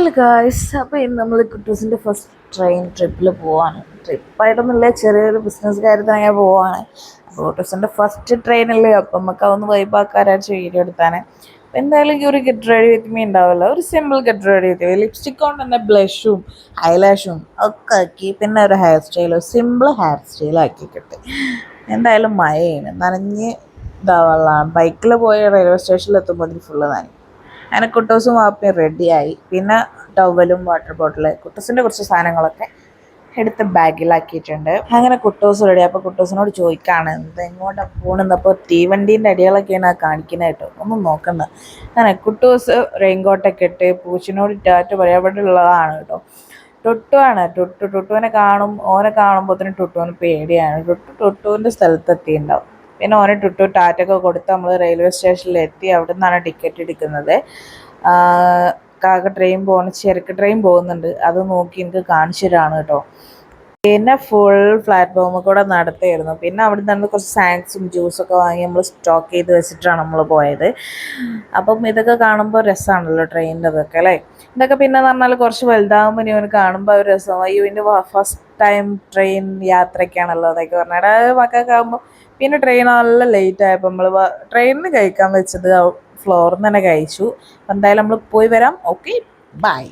Hello guys, അപ്പോൾ ഇന്ന് നമ്മൾ കുട്ടൂസിൻ്റെ ഫസ്റ്റ് ട്രെയിൻ ട്രിപ്പിൽ പോവാണ്. ട്രിപ്പായിട്ടൊന്നുമില്ല, ചെറിയൊരു ബിസിനസ് കാര്യത്തിന് അങ്ങനെ പോവാണ്. അപ്പോൾ കുട്ടൂസിൻ്റെ ഫസ്റ്റ് ട്രെയിനല്ലേ, അപ്പം നമുക്ക് അതൊന്ന് വൈബാക്കാരായിട്ട് വീഡിയോ എടുത്താൽ. അപ്പോൾ എന്തായാലും ഈ ഒരു ഗെറ്റ് റെഡി വിത്ത് മീ ഉണ്ടാവില്ല, ഒരു simple get ready with me. Lipstick കൊണ്ട് തന്നെ ബ്ലഷും ഐലാഷും ഒക്കെ ആക്കി, പിന്നെ ഒരു ഹെയർ സ്റ്റൈലും സിമ്പിൾ ഹെയർ സ്റ്റൈലാക്കിക്കിട്ട്. എന്തായാലും മഴയാണ്, നനഞ്ഞ് ഇതാവെള്ളമാണ്. ബൈക്കിൽ പോയി റെയിൽവേ സ്റ്റേഷനിൽ എത്തുമ്പോൾ അതിന് ഫുള്ള് നനഞ്ഞു. അങ്ങനെ കുട്ടൂസും വാപ്പയും റെഡിയായി. പിന്നെ ടവലും വാട്ടർ ബോട്ടിൽ, കുട്ടൂസിൻ്റെ കുറച്ച് സാധനങ്ങളൊക്കെ എടുത്ത് ബാഗിലാക്കിയിട്ടുണ്ട്. അങ്ങനെ കുട്ടൂസ് റെഡി. അപ്പോൾ കുട്ടൂസിനോട് ചോദിക്കുകയാണ് എങ്ങോട്ടാണ് പോകണമെന്ന്. അപ്പോൾ തീവണ്ടീൻ്റെ അടികളൊക്കെയാണ് കാണിക്കുന്നത് കേട്ടോ, ഒന്നും നോക്കണ്ട. അങ്ങനെ കുട്ടൂസ് റെയിൻകോട്ടൊക്കെ ഇട്ട് പൂച്ചിനോട് ടാറ്റ പറയാൻ ഉള്ളതാണ് കേട്ടോ. ടുട്ടുവാണ്. ടുട്ടുവിനെ ഓനെ കാണുമ്പോഴത്തേനും ടുട്ടുവിന് പേടിയാണ്. ടുട്ടുവിൻ്റെ സ്ഥലത്തെത്തിയിട്ടുണ്ടാവും. പിന്നെ ഓനെ ടുട്ടു ടാറ്റൊക്കെ കൊടുത്ത് നമ്മൾ റെയിൽവേ സ്റ്റേഷനിലെത്തി. അവിടെ നിന്നാണ് ടിക്കറ്റ് എടുക്കുന്നത്. കാക്ക ചെറുക്ക് ട്രെയിൻ പോകുന്നുണ്ട്, അത് നോക്കി എനിക്ക് കാണിച്ചു തരാണ് കേട്ടോ. പിന്നെ ഫുൾ പ്ലാറ്റ്ഫോമിൽ കൂടെ നടത്തിയിരുന്നു. പിന്നെ അവിടെ നിന്ന് കുറച്ച് സ്നാക്സും ജ്യൂസൊക്കെ വാങ്ങി നമ്മൾ സ്റ്റോക്ക് ചെയ്ത് വെച്ചിട്ടാണ് നമ്മൾ പോയത്. അപ്പം ഇതൊക്കെ കാണുമ്പോൾ രസമാണല്ലോ ട്രെയിനിൻ്റെതൊക്കെ അല്ലേ. ഇതൊക്കെ പിന്നെ എന്ന് പറഞ്ഞാൽ കുറച്ച് വലുതാകുമ്പോൾ ഇവന് കാണുമ്പോൾ ഒരു രസമായി. ഇവൻ്റെ ഫസ്റ്റ് ടൈം ട്രെയിൻ യാത്രയ്ക്കാണല്ലോ അതൊക്കെ പറഞ്ഞാൽ മക്കൾക്ക് ആകുമ്പോൾ. പിന്നെ ട്രെയിൻ നല്ല ലേറ്റ് ആയപ്പോൾ നമ്മൾ ട്രെയിനിന് കഴിക്കാൻ വെച്ചത് ഫ്ലോറിൽ നിന്ന് തന്നെ കഴിച്ചു. എന്തായാലും നമ്മൾ പോയി വരാം. Okay, by.